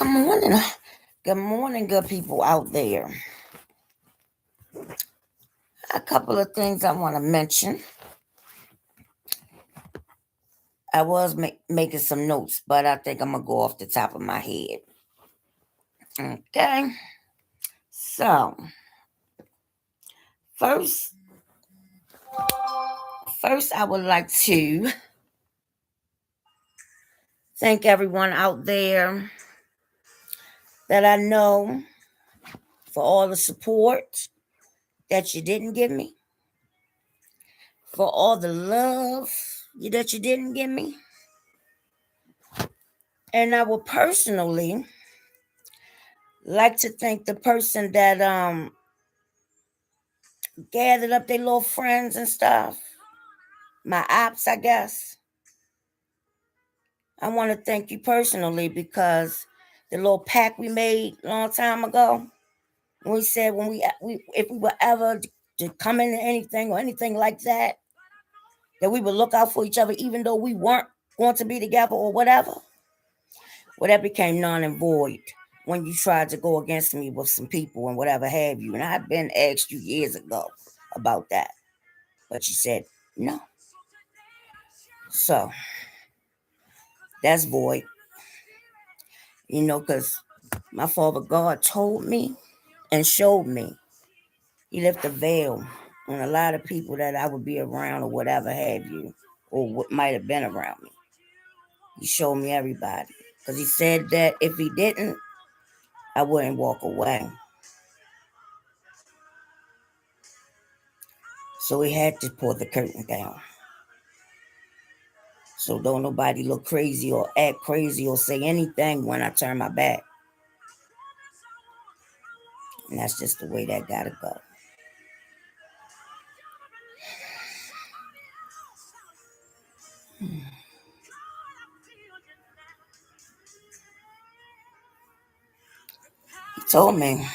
Good morning. Good morning, good people out there. A couple of things I want to mention. I was making some notes, but I think I'm going to go off the top of my head. Okay. So, first, first I would like to thank everyone out there that I know for all the support that you didn't give me, for all the love that you didn't give me. And I would personally like to thank the person that gathered up their little friends and stuff. My ops, I guess. I want to thank you personally because the little pact we made a long time ago, when we said we if we were ever to come into anything or anything like that, that we would look out for each other, even though we weren't going to be together or whatever. Well, that became non and void when you tried to go against me with some people and whatever have you. And I've been asked you years ago about that, but you said no. So that's void, because my Father God told me and showed me. He left a veil on a lot of people that I would be around or whatever have you, or what might have been around me. He showed me everybody because he said that if he didn't, I wouldn't walk away. So he had to pull the curtain down. So don't nobody look crazy or act crazy or say anything when I turn my back. And that's just the way that gotta go. He told me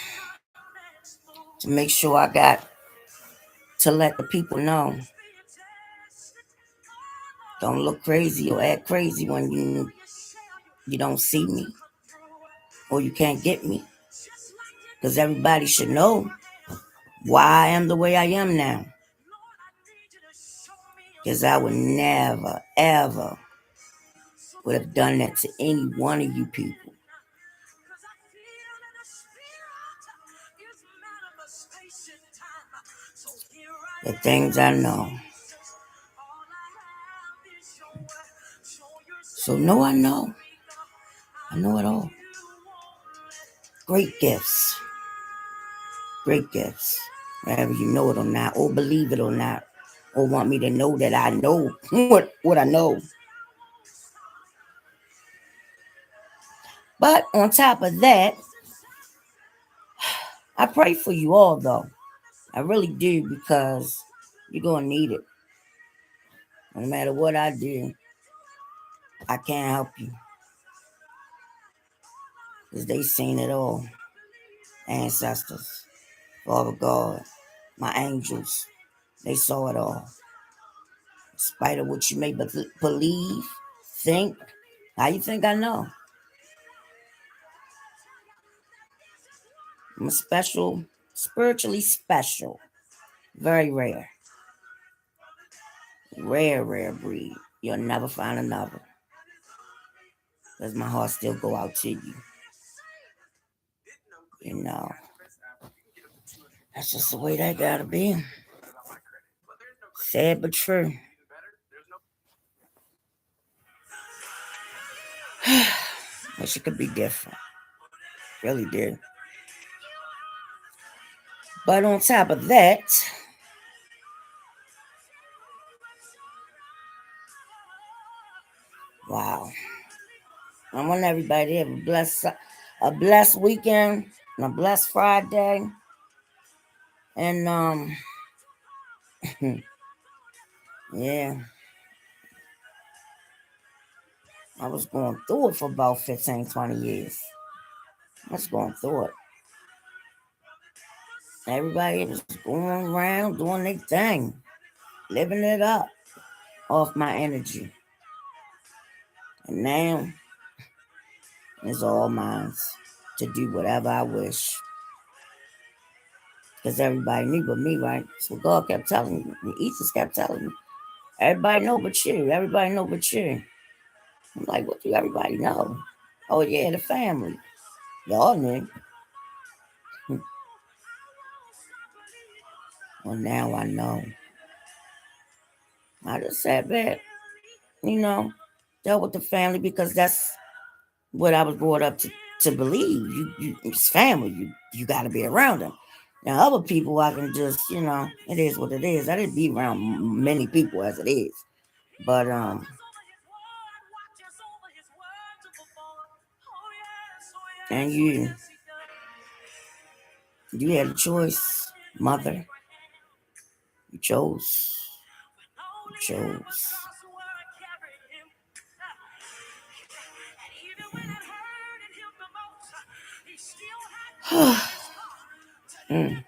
to make sure I got to let the people know. Don't look crazy or act crazy when you don't see me or you can't get me. Because everybody should know why I am the way I am now. Because I would never, ever would have done that to any one of you people. The things I know. So no, I know. I know it all. Great gifts. Great gifts. Whether you know it or not, or believe it or not, or want me to know that I know what I know. But on top of that, I pray for you all though. I really do, because you're going to need it. No matter what I do, I can't help you. Because they seen it all. Ancestors, Father God, my angels, they saw it all. In spite of what you may believe, think, how you think I know? I'm a special, spiritually special. Very rare. Rare breed. You'll never find another. Because my heart still go out to you. That's just the way that gotta be. Sad but true. Wish it could be different. Really did. But on top of that, wow. I want everybody to have a blessed weekend and a blessed Friday. And yeah. I was going through it for about 15, 20 years. I was going through it. Everybody was going around doing their thing, living it up off my energy. And now It's all mine to do whatever I wish. Because everybody knew but me, right? So God kept telling me, the Easters kept telling me, everybody know but you, everybody know but you. I'm like, what do everybody know? Oh yeah, the family. Y'all knew. Well, now I know. I just sat back, dealt with the family because that's what I was brought up to believe. It's family. You got to be around them. Now, other people, I can just, it is what it is. I didn't be around many people as it is, but and you had a choice, mother. You chose. You chose. mm.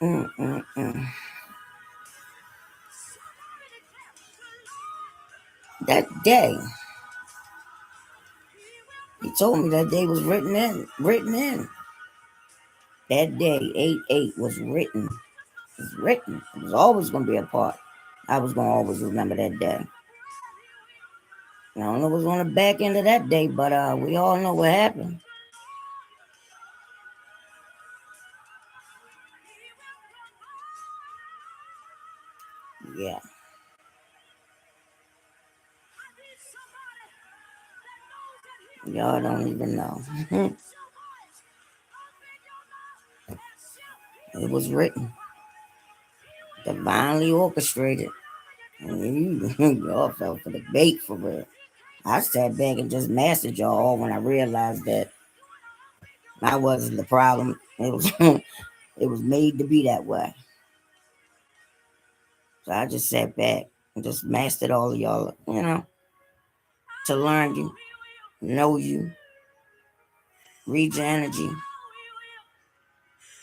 Mm. That day, he told me that day was written in. Written in. That day, 8/8 was written. It was written. It was always going to be a part. I was going to always remember that day. I don't know what's on the back end of that day, but we all know what happened. Yeah. Y'all don't even know. It was written. Divinely orchestrated. And y'all fell for the bait for real. I sat back and just mastered y'all when I realized that I wasn't the problem. It was it was made to be that way. So I just sat back and just mastered all of y'all, to learn you, know you, read your energy.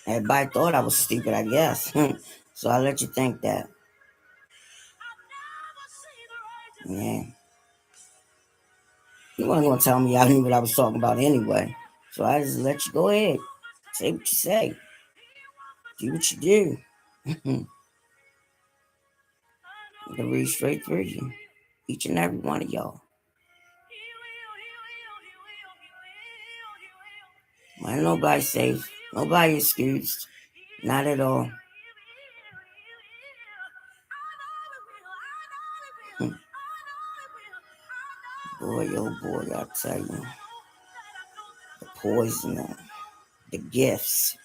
Everybody thought I was stupid, I guess. So I let you think that. Yeah. You weren't going to tell me I knew what I was talking about anyway. So I just let you go ahead. Say what you say. Do what you do. I can read straight through you. Each and every one of y'all. Ain't nobody safe. Nobody excused. Not at all. Boy, oh boy, I tell you. The poison, the gifts,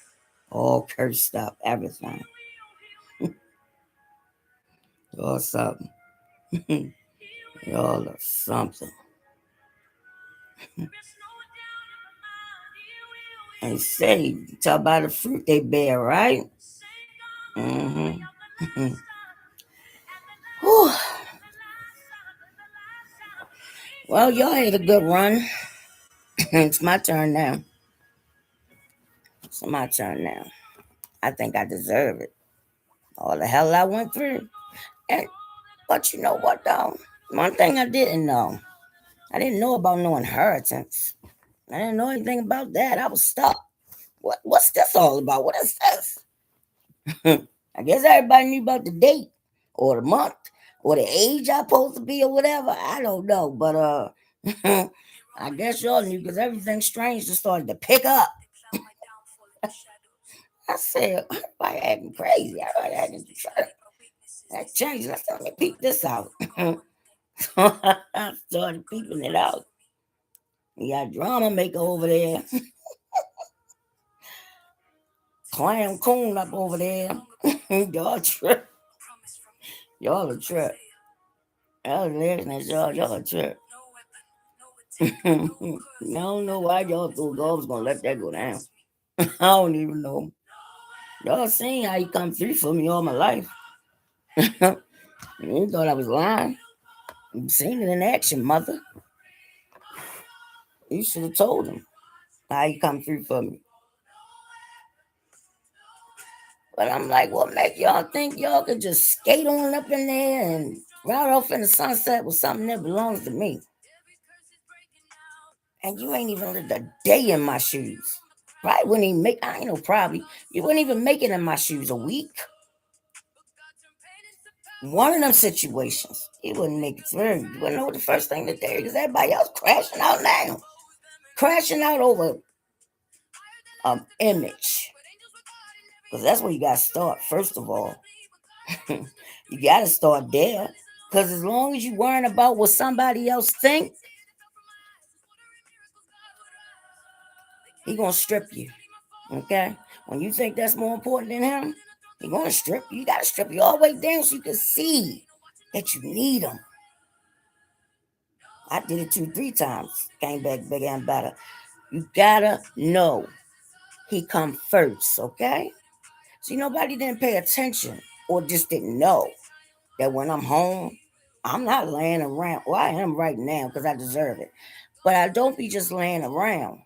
all cursed up, everything. Y'all something. Y'all are something. And say, talk about the fruit they bear, right? Mm-hmm. Well, y'all had a good run. It's my turn now. It's my turn now. I think I deserve it. All the hell I went through. But you know what, though? One thing I didn't know. I didn't know about no inheritance. I didn't know anything about that. I was stuck. What's this all about? What is this? I guess everybody knew about the date or the month or the age I supposed to be or whatever. I don't know, but I guess y'all knew because everything strange just started to pick up. I said, everybody acting crazy. Everybody acting church. That changed. Let me peep this out. I started peeping it out. You got drama maker over there. Clam coon up over there. Y'all trip. Y'all a trip. Y'all listening, y'all a trip. I don't know why y'all thought God was gonna let that go down. I don't even know. Y'all seen how he come through for me all my life. You thought I was lying. You seen it in action, mother. You should have told him how he come through for me. But I'm like, what make y'all think y'all could just skate on up in there and ride off in the sunset with something that belongs to me? And you ain't even lived a day in my shoes. Probably wouldn't even make, I ain't know, probably. You wouldn't even make it in my shoes a week. One of them situations, you wouldn't make it through. You wouldn't know what the first thing to do because everybody else crashing out now. Crashing out over image. Because that's where you got to start, first of all. You got to start there. Because as long as you worrying about what somebody else think, he going to strip you. Okay? When you think that's more important than him, he going to strip you. You got to strip you all the way down so you can see that you need him. I did it 2-3 times. Came back bigger and better. You gotta know he come first, okay? See, nobody didn't pay attention or just didn't know that when I'm home, I'm not laying around. Well, I am right now because I deserve it. But I don't be just laying around.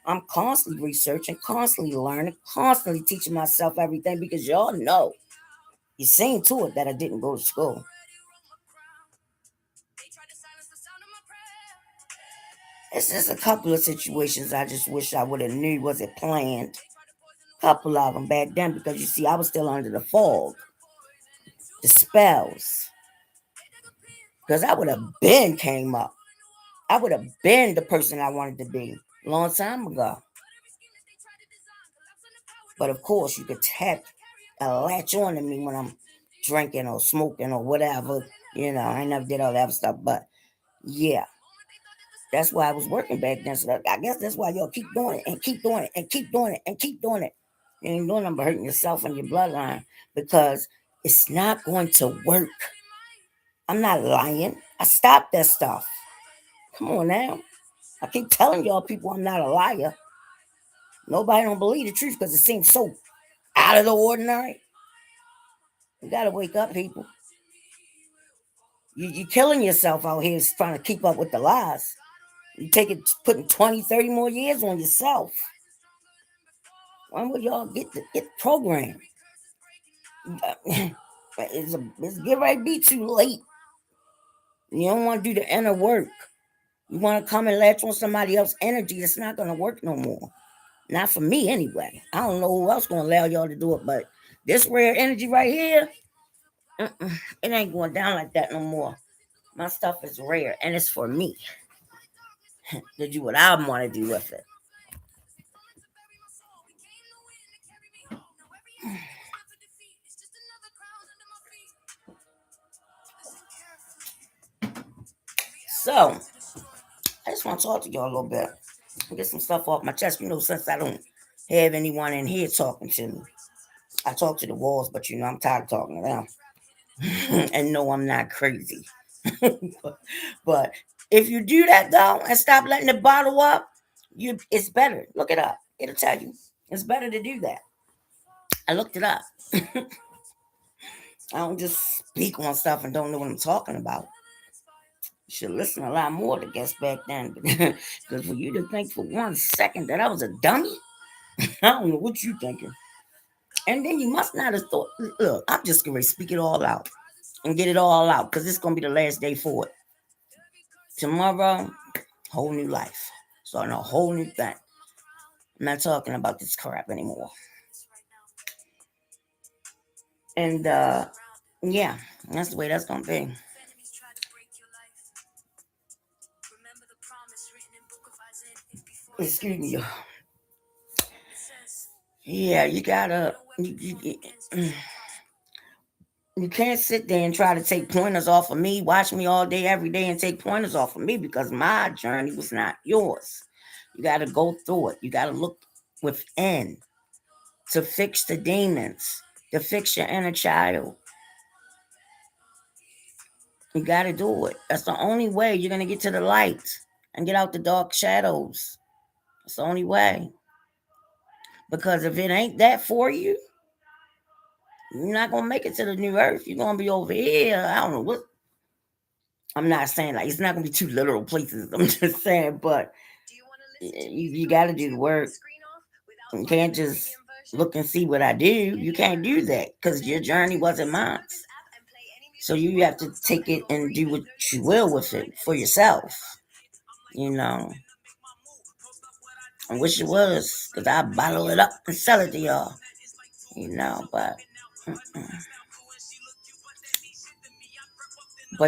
I'm constantly researching, constantly learning, constantly teaching myself everything because y'all know. You seen to it that I didn't go to school. It's just a couple of situations I just wish I would have knew was it planned. Couple of them back then because you see I was still under the fog, the spells. Because I would have been came up. I would have been the person I wanted to be a long time ago. But of course, you could tap a latch on to me when I'm drinking or smoking or whatever. You know, I never did all that stuff. But yeah, that's why I was working back then. So I guess that's why y'all keep doing it and keep doing it and keep doing it and keep doing it. You ain't doing nothing but hurting yourself and your bloodline because it's not going to work. I'm not lying. I stopped that stuff. Come on now. I keep telling y'all people I'm not a liar. Nobody don't believe the truth because it seems so out of the ordinary. You gotta wake up, people. You're killing yourself out here trying to keep up with the lies. You take it, putting 20, 30 more years on yourself. When will y'all get programmed? It's get ready to be too late. You don't want to do the inner work. You want to come and latch on somebody else's energy. It's not going to work no more. Not for me anyway. I don't know who else going to allow y'all to do it, but this rare energy right here, it ain't going down like that no more. My stuff is rare and it's for me to do what I want to do with it. So, I just want to talk to y'all a little bit. Get some stuff off my chest. You know, since I don't have anyone in here talking to me, I talk to the walls, but you know, I'm tired of talking to them. And no, I'm not crazy. But if you do that though and stop letting it bottle up, it's better. Look it up. It'll tell you. It's better to do that. I looked it up. I don't just speak on stuff and don't know what I'm talking about. You should listen a lot more to guests back then. Because for you to think for 1 second that I was a dummy, I don't know what you thinking. And then you must not have thought, look, I'm just going to speak it all out and get it all out because it's going to be the last day for it. Tomorrow, whole new life. Starting a whole new thing. I'm not talking about this crap anymore. And yeah, that's the way that's going to be. Excuse me. Yeah, you gotta. You can't sit there and try to take pointers off of me, watch me all day, every day, and take pointers off of me because my journey was not yours. You got to go through it. You got to look within to fix the demons, to fix your inner child. You got to do it. That's the only way you're going to get to the light and get out the dark shadows. That's the only way. Because if it ain't that for you, you're not going to make it to the new earth. You're going to be over here. I don't know what. I'm not saying like it's not going to be two literal places. I'm just saying, but you got to do the work. You can't just look and see what I do. You can't do that because your journey wasn't mine. So you have to take it and do what you will with it for yourself. You know, I wish it was because I bottle it up and sell it to y'all. You know, but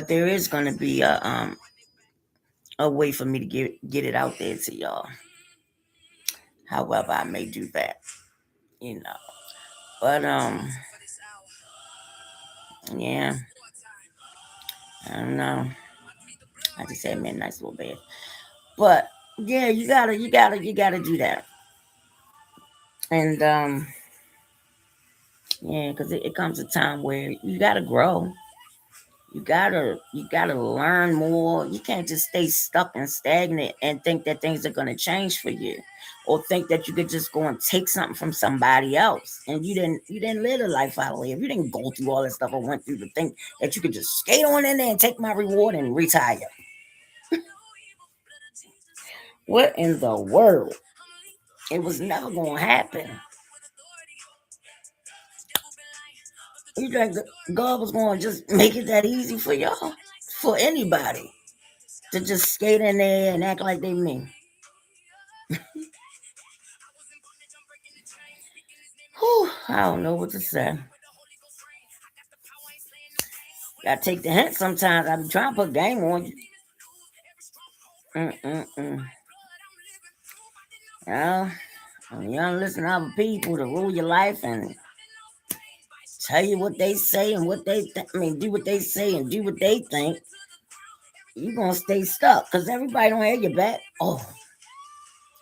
there is gonna be a way for me to get it out there to y'all. However, I may do that. You know, but yeah, I don't know. I just had me a nice little bed, but yeah, you gotta do that, and yeah, because it comes a time where you gotta grow. You gotta learn more. You can't just stay stuck and stagnant and think that things are gonna change for you, or think that you could just go and take something from somebody else. And you didn't live a life I live. You didn't go through all that stuff I went through to think that you could just skate on in there and take my reward and retire. What in the world? It was never gonna happen. You think God was gonna just make it that easy for y'all? For anybody to just skate in there and act like they me? Whew, I don't know what to say. Gotta take the hint sometimes. I be trying to put game on you. Mm-mm-mm. Yeah, you don't listen to other people to rule your life and tell you what they say and what they do what they say and do what they think. You're gonna stay stuck because everybody don't have your back. Oh,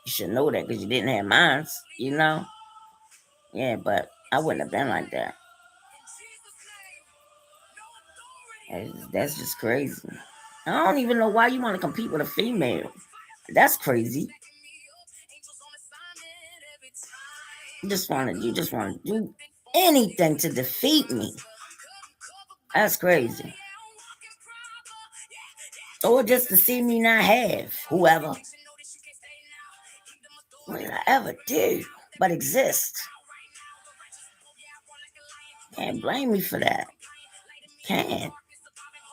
you should know that because you didn't have mine. You know. Yeah, but I wouldn't have been like that. That's just crazy. I don't even know why you want to compete with a female. That's crazy. You just want to do anything to defeat me. That's crazy. Or just to see me not have whoever. What did I ever do but exist? Can't blame me for that. Can't.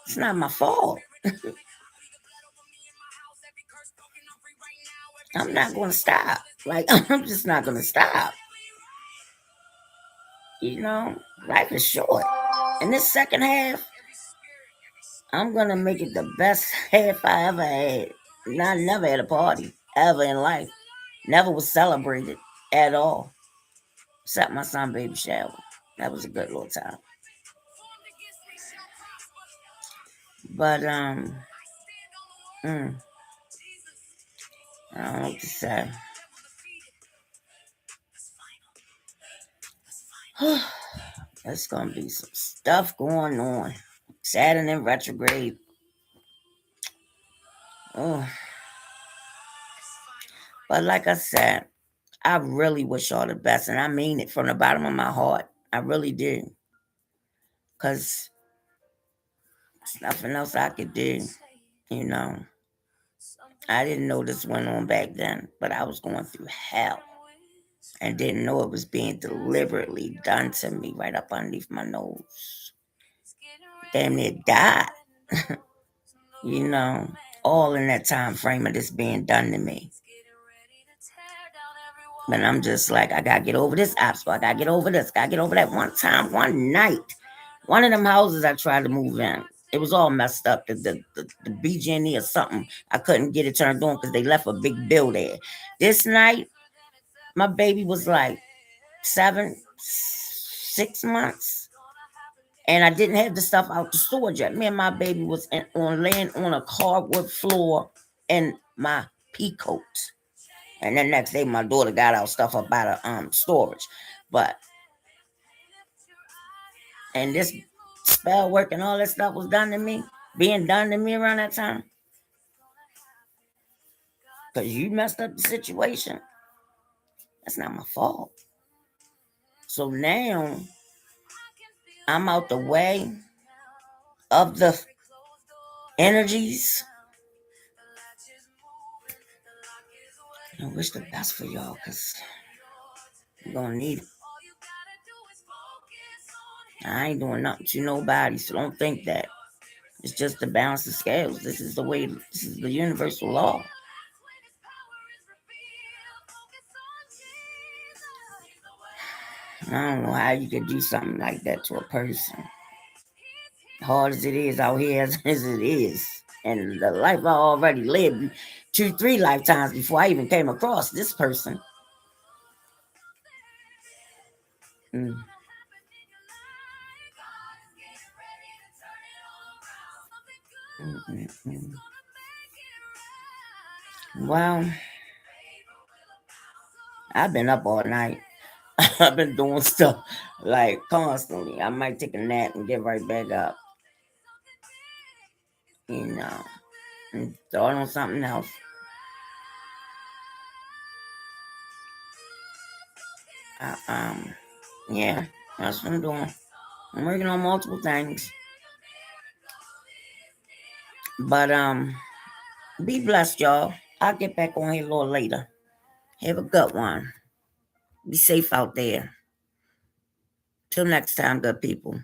It's not my fault. I'm not going to stop. Like, I'm just not going to stop. You know, life is short. And this second half, I'm going to make it the best half I ever had. I never had a party ever in life. Never was celebrated at all. Except my son baby shower. That was a good little time. But mm, I don't know what to say. There's gonna be some stuff going on. Saturn in retrograde. Oh, but like I said, I really wish y'all the best, and I mean it from the bottom of my heart. I really do, cause there's nothing else I could do. You know, I didn't know this went on back then, but I was going through hell and didn't know it was being deliberately done to me right up underneath my nose. Damn near died. You know, all in that time frame of this being done to me. But I'm just like, I gotta get over this obstacle. I gotta get over this. Gotta get over that. One time, one night, one of them houses I tried to move in, it was all messed up. The BG&E or something, I couldn't get it turned on because they left a big bill there. This night, my baby was like 6 months, and I didn't have the stuff out the storage yet. Me and my baby was laying on a cardboard floor in my pea coat. And then next day, my daughter got our stuff up out of storage. But and this spell work and all that stuff was done to me, being done to me around that time. Because you messed up the situation. That's not my fault. So now I'm out the way of the energies. I wish the best for y'all because you're going to need it. I ain't doing nothing to nobody, so don't think that. It's just to balance the scales. This is the way, this is the universal law. I don't know how you could do something like that to a person. Hard as it is out here as it is. And the life I already lived 2, 3 lifetimes before I even came across this person. Mm. Mm-mm-mm. Well, I've been up all night. I've been doing stuff like constantly. I might take a nap and get right back up, you know, and start on something else. Yeah, that's what I'm doing. I'm working on multiple things, but be blessed, y'all. I'll get back on here a little later. Have a good one. Be safe out there. Till next time, good people.